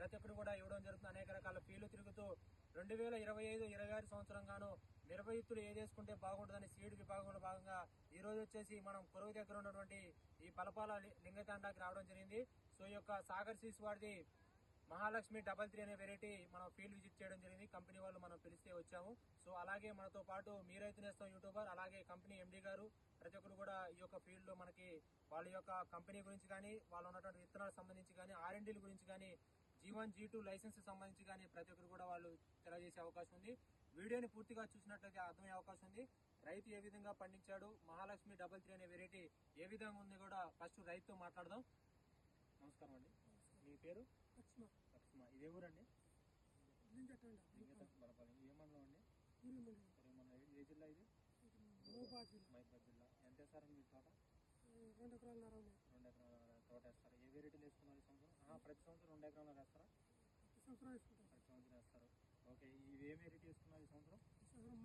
ప్రతి ఒక్కరు కూడా ఇవ్వడం జరుగుతుంది. అనేక రకాల ఫీల్డ్ తిరుగుతూ 2025-26 సంవత్సరం గాను నిర్వహితులు ఏదేసుకుంటే బాగుంటుందని సీడ్ విభాగంలో భాగంగా ఈ రోజు వచ్చేసి మనం కొరువు దగ్గర ఉన్నటువంటి ఈ పలపాల లింగతాండాకి రావడం జరిగింది. సో ఈ యొక్క సాగర్ సీడ్స్ వాడిది మహాలక్ష్మి 33 అనే వెరైటీ మనం ఫీల్డ్ విజిట్ చేయడం జరిగింది. కంపెనీ వాళ్ళు మనం పిలిస్తే వచ్చాము. సో అలాగే మనతో పాటు మీ రైతు నేస్తం యూట్యూబర్ అలాగే కంపెనీ ఎండి గారు ప్రతి ఒక్కరు కూడా ఈ యొక్క ఫీల్డ్ లో మనకి వాళ్ళ యొక్క కంపెనీ గురించి కానీ వాళ్ళు ఉన్నటువంటి విత్తనాలకు సంబంధించి కానీ R&D గురించి కానీ G1 G2 లైసెన్స్ సంబంధించి కానీ ప్రతి ఒక్కరు కూడా వాళ్ళు తెలియజేసే అవకాశం ఉంది. వీడియోని పూర్తిగా చూసినట్లయితే అర్థమయ్యే అవకాశం ఉంది. రైతు ఏ విధంగా పండించాడు, మహాలక్ష్మి 33 అనే వెరైటీ ఏ విధంగా ఉంది కూడా ఫస్ట్ రైతుతో మాట్లాడదాం. నమస్కారం అండి, మీ పేరు? లక్ష్మ. ఇదే ఊరండి? ఏ మండలం అండి? ఏ జిల్లా ఇది? మైబాద్ జిల్లా. ఎంత వేస్తారండి మీ తోట? 2 ఎకరాల తోట వేస్తారు. ఏ వెరైటీలు వేసుకున్నారు ఈ సంవత్సరం? ప్రతి సంవత్సరం 2 ఎకరాలు వేస్తారా? ప్రతి సంవత్సరం వేస్తారు. ఓకే, ఇవి ఏ వెరైటీ వేసుకున్నారు ఈ సంవత్సరం?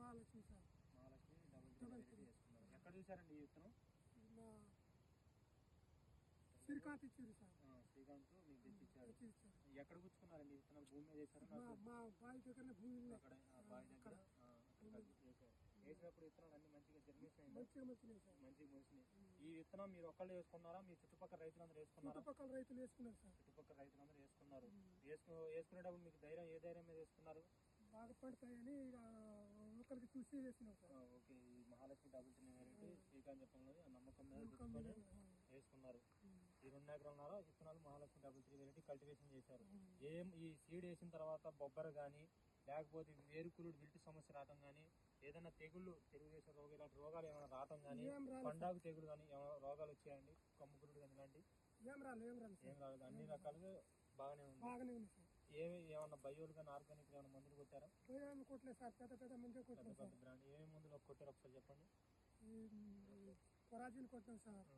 మహాలక్ష్మి సార్. మహాలక్ష్మి 33 వెరైటీ వేసుకున్నారు. ఎక్కడ చూసారండి ఈ విత్తనం? శ్రీకాంత్ ఇచ్చారు సార్. శ్రీకాంత్ మీకు తెచ్చిచ్చారు. ఎక్కడ కూర్చుకున్నారండి ఈ విత్తనాలు? భూమి మీద వేసారు? మా బావి దగ్గర భూమి అక్కడ బావి దగ్గర వేసినప్పుడు విత్తనాలు అన్ని మంచిగా జర్మినేషన్ మంచిగా మోసినాయి. ఈ విత్తనం మీరు ఒక్కళ్ళు వేసుకున్నారా? మీ చుట్టుపక్కల రైతులందరూ వేసుకున్నారా? చుట్టుపక్కల రైతులు వేసుకున్నారు సార్. చుట్టుపక్కల రైతులందరూ వేసుకున్నారు. వేసుకునేటప్పుడు మీకు ధైర్యం ఏ ధైర్యం మీద వేసుకున్నారు? బాగా పడతాయని ఒకరికి చూసి వేసినాం సార్. ఓకే, ఈ మహాలక్ష్మి 33 వెరైటీ శ్రీకాంత్ చెప్పంలో నమ్మకం మీద వేసుకున్నారు. ఈ 2 ఎకరాల విత్తనాలు మహాలక్ష్మి 33 వెరైటీ కల్టివేషన్ చేశారు. ఈ సీడ్ వేసిన తర్వాత బొబ్బర గానీ లేకపోతే వేరుకులుడు విల్టి సమస్య రావటం గానీ ఏదైనా తెగుళ్ళు తెలుగుదేశం రోగం ఇలాంటి రోగాలు ఏమైనా రావటం గానీ పండాగు తెగులు కానీ ఏమైనా రోగాలు వచ్చాయండి? కొమ్ముకురుడు కానీ ఇలాంటి ఏం రాలేదు. అన్ని రకాలుగా బాగానే ఉంది. ఏమన్నా బయోలు కానీ ఆర్గానిక్ ఏమైనా మందులు కొట్టారా? కొట్టలేదు సార్. పెద్ద మంది బ్రాండ్ ఏమేమి మందులు కొట్టారు ఒకసారి చెప్పండి. కొరాజిన్ కొట్టాం సార్.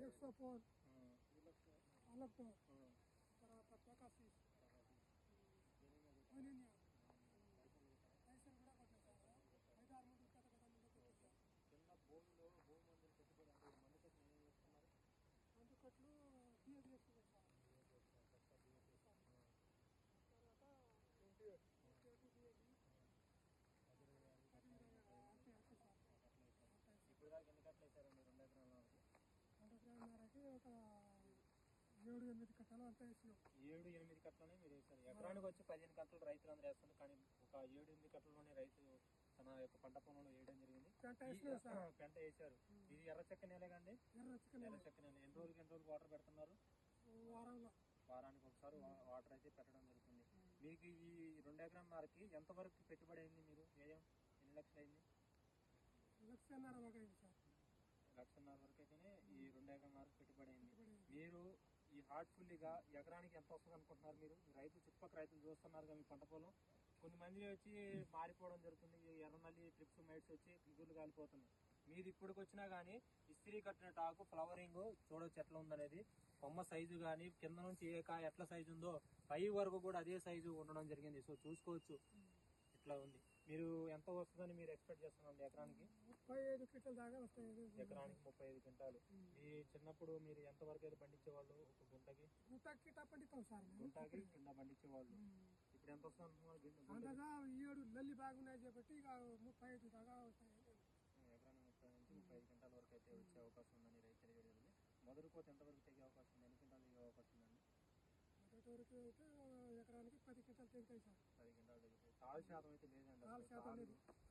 ఎక్సోపోర్, అలక్టో, తర్వాత పెకాసిస్, ఒనినియా లైసెన్స్ కూడా కొట్టాం సార్. 5-6 మందులు పెద్ద మందులు కొట్టాం సార్. కింద భూమిలో భూమి మందులు పెట్టుబడి మందు కట్లు ఏం చేస్తున్నారు? మందు కట్లు డిఏపి వేసుకున్నాం సార్. ఇప్పుడు దాకా ఎన్ని కట్టలు వేసారండి 2 ఎకరాలకి? 2 ఎకరాలకి ఒక 7-8 కట్టలు అంతా వేసినాం. 7-8 కట్టలోనే మీరు వేసారు. ఎకరానికి వచ్చి 15 కట్టలు రైతులందరూ వేస్తారు. కానీ ఒక 7-8 కట్టలోనే రైతు తన యొక్క పంట పొలంలో వేయడం జరిగింది. పెంట వేసారు. ఇది ఎర్ర చెక్క నేలే కండి? ఎర్ర చెక్క నేల. ఎన్ని రోజులు వాటర్ పెడుతున్నారు? వారానికి ఒకసారి వాటర్ అయితే పెట్టడం జరుగుతుంది. మీకు ఈ 2 ఎకరాలకి ఎంత వరకు పెట్టుబడి అయింది? మీరు వ్యయం ఎన్ని లక్షలు అయింది? 1,50,000 వరకు అయితేనే ఈ 2 ఎకరాల పెట్టుబడి అయింది. మీరు ఈ హార్ట్ఫుల్లీగా ఎకరానికి ఎంత వస్తుంది అనుకుంటున్నారు? మీరు రైతు చుట్టుపక్కల రైతులు చూస్తున్నారు మీ పంట పొలం. కొన్ని మంది వచ్చి మారిపోవడం జరుగుతుంది. ఎర్రనల్లి ట్రిప్స్ మైట్స్ వచ్చి గుళ్ళు కాలిపోతున్నాయి. మీది ఇప్పటికి వచ్చినా గానీ ఇస్త్రీ కట్టిన టాకు ఫ్లవరింగ్ చూడొచ్చు ఎట్లా ఉందనేది. కొమ్మ సైజు గానీ కింద నుంచి ఏ కాయ ఎట్లా సైజు ఉందో పై వరకు కూడా అదే సైజు ఉండడం జరిగింది. సో చూసుకోవచ్చు ఇట్లా ఉంది. మీరు ఎంత వస్తుందని మీరు ఎక్స్పెక్ట్ చేస్తున్నారండి ఎకరానికి? 35 క్వింటాల దాకా వస్తాయి. ఎకరానికి 35 క్వింటాలు. ఈ చిన్నప్పుడు మీరు ఎంత వరకు అయితే పండించేవాళ్ళు? ఒక గుంటకి పండిస్తాం సార్. గుంటకి కింద పండించేవాళ్ళు. ఇప్పుడు ఎంత వస్తుంది అనుకున్నారు? 7 లల్లి బాగున్నాయి కాబట్టి 35 దాకా వస్తాయి. ఎకరానికి 30 నుంచి 35 క్వింటాల వరకు అయితే వచ్చే అవకాశం ఉందని రైతు తెలియజేయడం. మొదటి కోత ఎంత వరకు తెగే అవకాశం ఉంది? ఎన్ని క్వింటాలు తెగే అవకాశం ఉందండి? మొదటి వరకు అయితే ఎకరానికి 10 క్వింటాలు తెగుతాయి సార్. 10 క్వింటాలు తెగుతాయి. తాలు శాతం అయితే లేదండి.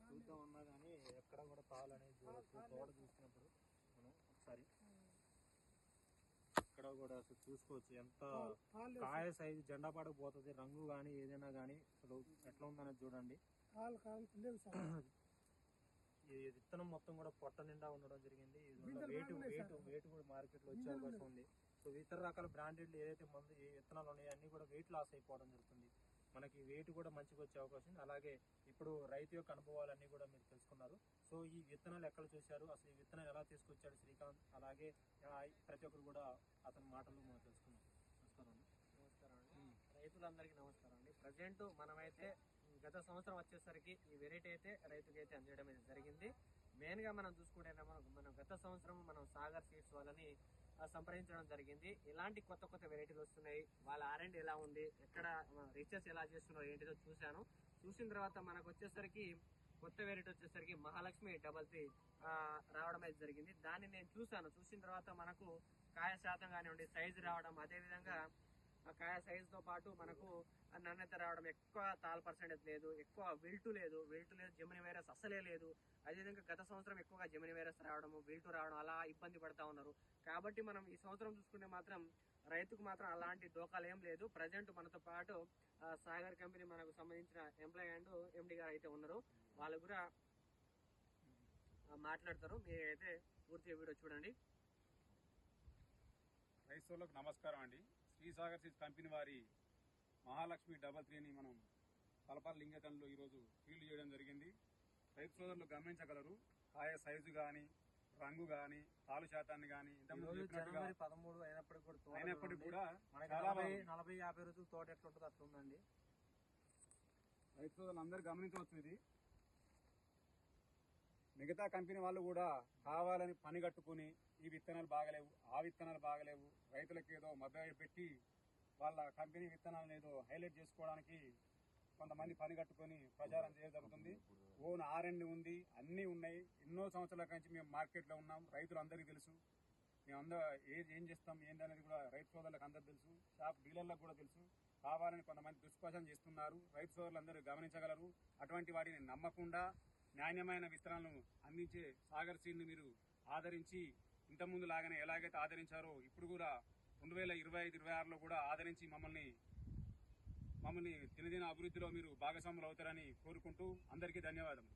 చూద్దాం ఉన్నా కానీ ఎక్కడ కూడా తాలు అనేది తోట చూసినప్పుడు మనం ఒకసారి ఇక్కడ కూడా అసలు చూసుకోవచ్చు ఎంత కాయ సైజు జెండా పడకపోతుంది. రంగు కానీ ఏదైనా కానీ అసలు ఎట్లా ఉందనేది చూడండి. ఈ విత్తనం మొత్తం కూడా పొట్ట నిండా ఉండడం జరిగింది. వెయిట్ కూడా మార్కెట్ లో వచ్చే అవకాశం ఉంది. సో ఇతర రకాల బ్రాండెడ్ ఏదైతే మందు ఈ విత్తనాలు ఉన్నాయో అన్ని కూడా వెయిట్ లాస్ అయిపోవడం జరుగుతుంది. మనకి వెయిట్ కూడా మంచిగా వచ్చే అవకాశం ఉంది. అలాగే ఇప్పుడు రైతు యొక్క అనుభవాలన్నీ కూడా మీరు తెలుసుకున్నారు. సో ఈ విత్తనాలు ఎక్కడ చూశారు, అసలు ఈ విత్తనం ఎలా తీసుకొచ్చాడు శ్రీకాంత్, అలాగే ప్రతి ఒక్కరు కూడా అతని మాటలు మనం తెలుసుకున్నాం. నమస్కారం అండి. నమస్కారం అండి. రైతులందరికీ నమస్కారం అండి. ప్రజెంట్ మనమైతే గత సంవత్సరం వచ్చేసరికి ఈ వెరైటీ అయితే రైతుకి అయితే అందించడం అయితే జరిగింది. మెయిన్ గా మనం చూసుకుంటే మనం గత సంవత్సరం మనం సాగర్ సీడ్స్ వాళ్ళని సంప్రదించడం జరిగింది. ఎలాంటి కొత్త కొత్త వెరైటీలు వస్తున్నాయి, వాళ్ళ R&D ఎలా ఉంది, ఎక్కడ రీసెర్చ్ ఎలా చేస్తున్నారో ఏంటిదో చూశాను. చూసిన తర్వాత మనకు వచ్చేసరికి కొత్త వెరైటీ వచ్చేసరికి మహాలక్ష్మి 33 రావడం అయితే జరిగింది. దాన్ని నేను చూసిన తర్వాత మనకు కాయ శాతం కానివ్వండి, సైజు రావడం, అదేవిధంగా ఆ కాయ సైజుతో పాటు మనకు నాణ్యత రావడం, ఎక్కువ తాల్ పర్సెంటేజ్ లేదు, ఎక్కువ విల్టు లేదు, జెమిని వైరస్ అసలే లేదు. అదేవిధంగా గత సంవత్సరం ఎక్కువగా జెమిని వైరస్ రావడము, విల్టు రావడం అలా ఇబ్బంది పడతా ఉన్నారు. కాబట్టి మనం ఈ సంవత్సరం చూసుకుంటే మాత్రం రైతుకు మాత్రం అలాంటి దోకాలు ఏం లేదు. ప్రజెంట్ మనతో పాటు సాగర్ కంపెనీ మనకు సంబంధించిన ఎంప్లాయ్ అండ్ MD గారు అయితే ఉన్నారు. వాళ్ళు కూడా మాట్లాడతారు. మీరైతే పూర్తిగా వీడియో చూడండి. రైతులకు నమస్కారం అండి. శ్రీసాగర్ సీడ్స్ కంపెనీ వారి మహాలక్ష్మి 33ని మనం పలపాల లింగతంలో ఈరోజు ఫీల్డ్ చేయడం జరిగింది. రైతు సోదరులు గమనించగలరు. కాయ సైజు కానీ, రంగు కానీ, తాలు శాతాన్ని కానీ జనవరి 13 అయినప్పటికీ కూడా మనకి చాలా 40-50 రోజులు తోట ఎట్లుంటుందో అట్లా ఉందండి. రైతు సోదరులు అందరూ గమనించవచ్చు. ఇది మిగతా కంపెనీ వాళ్ళు కూడా కావాలని పని కట్టుకుని ఈ విత్తనాలు బాగలేవు, ఆ విత్తనాలు బాగలేవు, రైతులకు ఏదో మభ్య పెట్టి వాళ్ళ కంపెనీ విత్తనాలను ఏదో హైలైట్ చేసుకోవడానికి కొంతమంది పని కట్టుకొని ప్రచారం చేయడం జరుగుతుంది. ఓన్ R&D ఉంది, అన్నీ ఉన్నాయి. ఎన్నో సంవత్సరాల నుంచి మేము మార్కెట్లో ఉన్నాం. రైతులు అందరికీ తెలుసు. మేమందరూ ఏం చేస్తాం ఏందనేది కూడా రైతు సోదరులకు అందరూ తెలుసు. షాప్ డీలర్లకు కూడా తెలుసు. కావాలని కొంతమంది దుష్ప్రచారం చేస్తున్నారు. రైతు సోదరులు అందరూ గమనించగలరు. అటువంటి వాటిని నమ్మకుండా నాణ్యమైన విత్తనాలను అందించే సాగర్ సీడ్ని మీరు ఆదరించి ఇంతకుముందు లాగానే ఎలాగైతే ఆదరించారో ఇప్పుడు కూడా 2025-26లో కూడా ఆదరించి మమ్మల్ని దినదిన అభివృద్ధిలో మీరు భాగస్వాములు అవుతారని కోరుకుంటూ అందరికీ ధన్యవాదములు.